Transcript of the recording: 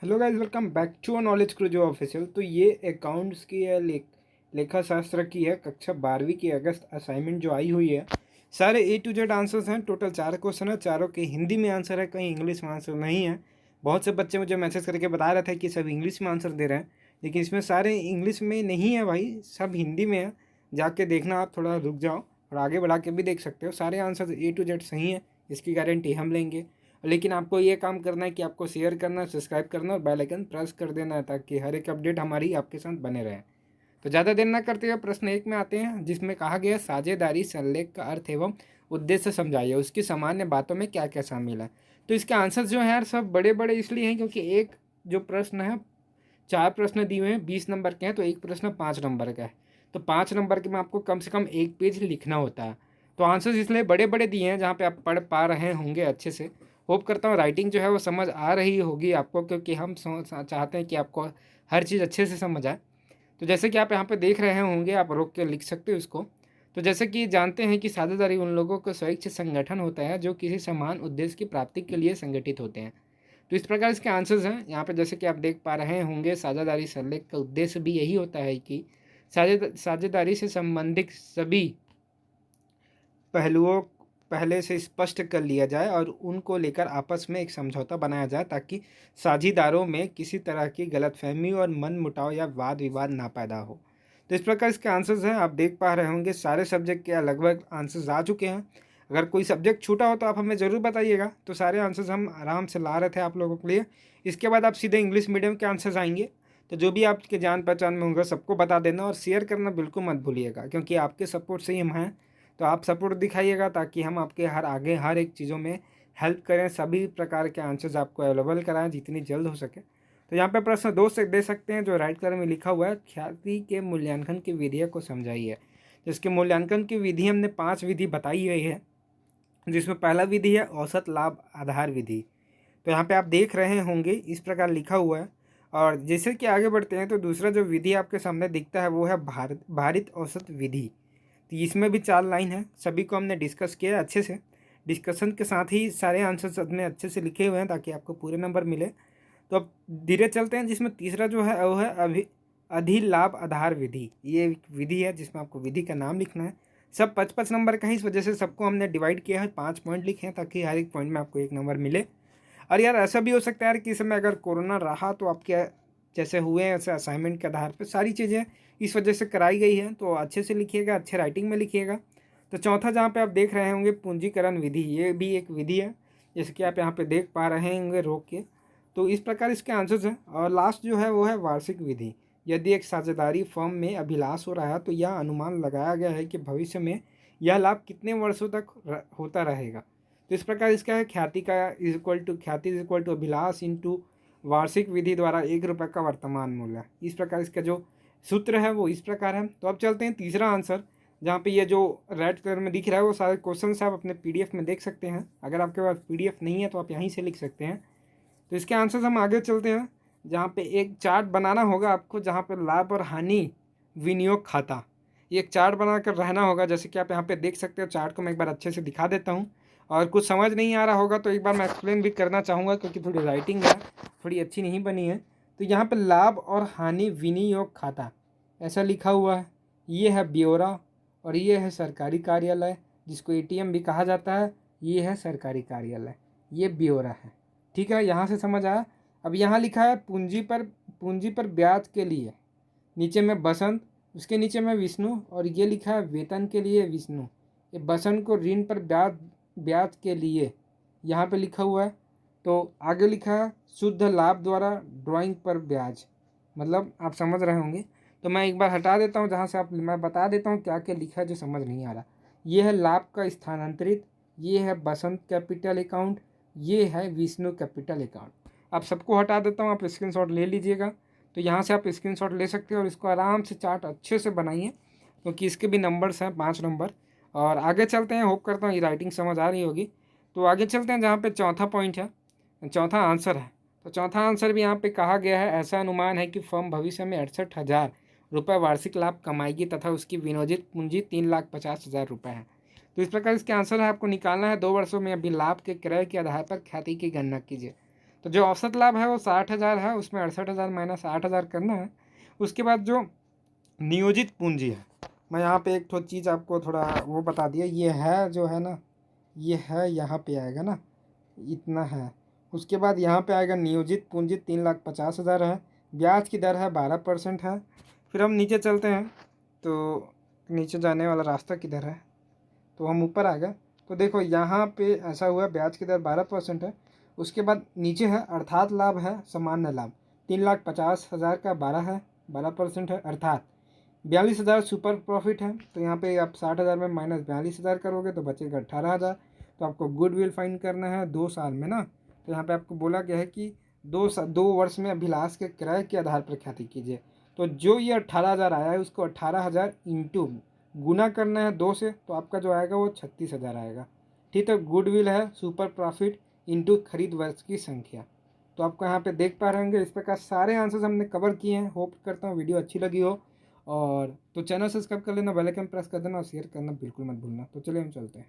Hello guys, welcome back to knowledge Crusoe official. तो ये accounts की है, लेखा शास्त्र की है, कक्षा 12वीं की अगस्त असाइनमेंट जो आई हुई है। सारे ए टू जेड आंसर्स हैं। टोटल 4 क्वेश्चन है, चारों के हिंदी में आंसर है, कहीं इंग्लिश में आंसर नहीं है। बहुत से बच्चे मुझे मैसेज करके बता रहे थे कि सब इंग्लिश में आंसर दे रहे हैं, लेकिन इसमें सारे इंग्लिश में नहीं है भाई, सब हिंदी में है। जाके देखना, आप थोड़ा रुक जाओ और आगे बढ़ा के भी देख सकते हो। सारे आंसर ए टू जेड सही है, इसकी गारंटी हम लेंगे। लेकिन आपको ये काम करना है कि आपको शेयर करना है, सब्सक्राइब करना और बेल आइकन प्रेस कर देना है, ताकि हर एक अपडेट हमारी आपके साथ बने रहे। तो ज़्यादा देर ना करते हुए प्रश्न 1 में आते हैं, जिसमें कहा गया साझेदारी संलेख का अर्थ एवं उद्देश्य समझाइए, उसकी सामान्य बातों में क्या क्या शामिल है। तो इसके आंसर जो है यार सब बड़े बड़े इसलिए हैं क्योंकि एक जो प्रश्न है, 4 प्रश्न दिए हुए हैं, 20 नंबर के हैं, तो एक प्रश्न 5 नंबर का है। तो 5 नंबर के में आपको कम से कम एक पेज लिखना होता है। तो आंसर्स इसलिए बड़े बड़े दिए हैं, जहाँ पे आप पढ़ पा रहे होंगे अच्छे से। होप करता हूँ राइटिंग जो है वो समझ आ रही होगी आपको, क्योंकि हम चाहते हैं कि आपको हर चीज़ अच्छे से समझ आए। तो जैसे कि आप यहाँ पे देख रहे होंगे, आप रोक के लिख सकते हो इसको। तो जैसे कि जानते हैं कि साझेदारी उन लोगों का स्वैच्छिक संगठन होता है जो किसी समान उद्देश्य की प्राप्ति के लिए संगठित होते हैं। तो इस प्रकार इसके आंसर्स हैं यहाँ पे, जैसे कि आप देख पा रहे होंगे। साझेदारी संलेख का उद्देश्य भी यही होता है कि साझेदारी से संबंधित सभी पहलुओं पहले से स्पष्ट कर लिया जाए और उनको लेकर आपस में एक समझौता बनाया जाए, ताकि साझेदारों में किसी तरह की गलतफहमी और मनमुटाव या वाद विवाद ना पैदा हो। तो इस प्रकार इसके आंसर्स हैं, आप देख पा रहे होंगे। सारे सब्जेक्ट के लगभग आंसर्स आ चुके हैं। अगर कोई सब्जेक्ट छूटा हो तो आप हमें ज़रूर बताइएगा। तो सारे आंसर्स हम आराम से ला रहे थे आप लोगों के लिए। इसके बाद आप सीधे इंग्लिश मीडियम के आंसर्स आएंगे। तो जो भी आपके जान पहचान में होगा सबको बता देना और शेयर करना बिल्कुल मत भूलिएगा, क्योंकि आपके सपोर्ट से ही हम हैं। तो आप सपोर्ट दिखाइएगा, ताकि हम आपके आगे हर एक चीज़ों में हेल्प करें, सभी प्रकार के आंसर्स आपको अवेलेबल कराएं जितनी जल्द हो सके। तो यहाँ पे प्रश्न 2 से दे सकते हैं, जो राइट कलर में लिखा हुआ है, ख्याति के मूल्यांकन की विधियों को समझाइए। जिसके मूल्यांकन की विधि हमने 5 विधि बताई हुई है, जिसमें पहला विधि है औसत लाभ आधार विधि। तो यहाँ पे आप देख रहे होंगे इस प्रकार लिखा हुआ है। और जैसे कि आगे बढ़ते हैं तो दूसरा जो विधि आपके सामने दिखता है वो है भारित औसत विधि। तो इसमें भी 4 लाइन है, सभी को हमने डिस्कस किया है अच्छे से। डिस्कशन के साथ ही सारे आंसर्स अपने अच्छे से लिखे हुए हैं, ताकि आपको पूरे नंबर मिले। तो अब धीरे चलते हैं, जिसमें तीसरा जो है वो है अधिलाभ आधार विधि। ये एक विधि है जिसमें आपको विधि का नाम लिखना है। सब 5-5 नंबर का है, इस वजह से सबको हमने डिवाइड किया है, 5 पॉइंट लिखे हैं, ताकि हर एक पॉइंट में आपको 1 नंबर मिले। और यार ऐसा भी हो सकता है यार कि इस समय अगर कोरोना रहा तो आपके जैसे हुए हैं ऐसे असाइनमेंट के आधार पर सारी चीज़ें इस वजह से कराई गई है। तो अच्छे से लिखिएगा, अच्छे राइटिंग में लिखिएगा। तो चौथा जहाँ पे आप देख रहे होंगे पूंजीकरण विधि, ये भी एक विधि है, जैसे कि आप यहाँ पे देख पा रहे होंगे रोक के। तो इस प्रकार इसके आंसर्स हैं। और लास्ट जो है वो है वार्षिक विधि। यदि एक साझेदारी फर्म में अभिलाष हो रहा है तो यह अनुमान लगाया गया है कि भविष्य में यह लाभ कितने वर्षों तक होता रहेगा। तो इस प्रकार इसका है ख्याति इज इक्वल टू अभिलाष इंटू वार्षिक विधि द्वारा 1 रुपये का वर्तमान मूल्य। इस प्रकार इसका जो सूत्र है वो इस प्रकार है। तो अब चलते हैं तीसरा आंसर, जहाँ पे ये जो रेड कलर में दिख रहा है वो सारे क्वेश्चन आप अपने पीडीएफ में देख सकते हैं। अगर आपके पास पीडीएफ नहीं है तो आप यहीं से लिख सकते हैं। तो इसके आंसर्स हम आगे चलते हैं, जहाँ पे एक चार्ट बनाना होगा आपको, जहाँ पे लाभ और हानि विनियोग खाता, ये एक चार्ट बनाकर रहना होगा। जैसे कि आप यहाँ पे देख सकते हो, चार्ट को मैं एक बार अच्छे से दिखा देता हूँ। और कुछ समझ नहीं आ रहा होगा तो एक बार मैं एक्सप्लेन भी करना चाहूँगा, क्योंकि थोड़ी राइटिंग है थोड़ी अच्छी नहीं बनी है। तो यहाँ पे लाभ और हानि विनियोग खाता ऐसा लिखा हुआ है, ये है ब्यौरा। और ये है सरकारी कार्यालय, जिसको एटीएम भी कहा जाता है। ये है सरकारी कार्यालय, ये ब्यौरा है। ठीक है, यहाँ से समझ आया। अब यहाँ लिखा है पूंजी पर ब्याज के लिए, नीचे में बसंत, उसके नीचे में विष्णु, और ये लिखा है वेतन के लिए विष्णु। ये बसंत को ऋण पर ब्याज के लिए यहाँ पे लिखा हुआ है। तो आगे लिखा है शुद्ध लाभ द्वारा ड्राइंग पर ब्याज, मतलब आप समझ रहे होंगे। तो मैं एक बार हटा देता हूँ जहाँ से आप, मैं बता देता हूँ क्या क्या लिखा है जो समझ नहीं आ रहा। ये है लाभ का स्थानांतरित, ये है बसंत कैपिटल अकाउंट, ये है विष्णु कैपिटल अकाउंट। आप सबको हटा देता हूँ, आप स्क्रीनशॉट ले लीजिएगा। तो यहाँ से आप स्क्रीनशॉट ले सकते हो और इसको आराम से चार्ट अच्छे से बनाइए, क्योंकि इसके भी नंबर्स हैं 5 नंबर। और आगे चलते हैं, होप करता हूँ ये राइटिंग समझ आ रही होगी। तो आगे चलते हैं जहाँ पे चौथा पॉइंट है, चौथा आंसर है। तो चौथा आंसर भी यहाँ पे कहा गया है, ऐसा अनुमान है कि फर्म भविष्य में 68,000 रुपये वार्षिक लाभ कमाएगी तथा उसकी विनियोजित पूंजी 3,50,000 रुपये है। तो इस प्रकार इसके आंसर है, आपको निकालना है 2 वर्षों में अभी लाभ के क्रय के आधार पर ख्याति की गणना कीजिए। तो जो औसत लाभ है वो 60,000 है, उसमें 68,000 माइनस 8,000 करना है। उसके बाद जो नियोजित पूंजी है, मैं यहाँ पे एक तो चीज़ आपको थोड़ा वो बता दिया, ये है जो है ना, ये है यहाँ पे आएगा ना, इतना है। उसके बाद यहाँ पे आएगा नियोजित पूंजी 3,50,000 है, ब्याज की दर है 12% है। फिर हम नीचे चलते हैं तो नीचे जाने वाला रास्ता किधर है, तो हम ऊपर आ गए। तो देखो यहाँ पे ऐसा हुआ, ब्याज की दर 12% है। उसके बाद नीचे है अर्थात लाभ है, सामान्य लाभ 3,50,000 का 12% है, अर्थात 42,000 सुपर प्रॉफिट है। तो यहाँ पे आप 60,000 में माइनस 42,000 करोगे तो बचेगा 18,000। तो आपको गुडविल फाइंड करना है 2 साल में ना। तो यहाँ पे आपको बोला गया है कि 2 वर्ष में अभिलाष के क्रय के आधार पर ख्याति कीजिए। तो जो ये 18,000 आया है उसको 18,000 इंटू गुना करना है 2 से, तो आपका जो आएगा वो 36,000 आएगा। ठीक है, गुडविल है सुपर प्रॉफिट इंटू खरीद वर्ष की संख्या। तो आपको यहाँ पे देख पा रहे होंगे, इस प्रकार सारे आंसर्स हमने कवर किए हैं। होप करता हूँ वीडियो अच्छी लगी हो, और तो चैनल सब्सक्राइब कर लेना, बेल आइकन प्रेस कर देना और शेयर करना बिल्कुल मत भूलना। तो चलिए हम चलते हैं।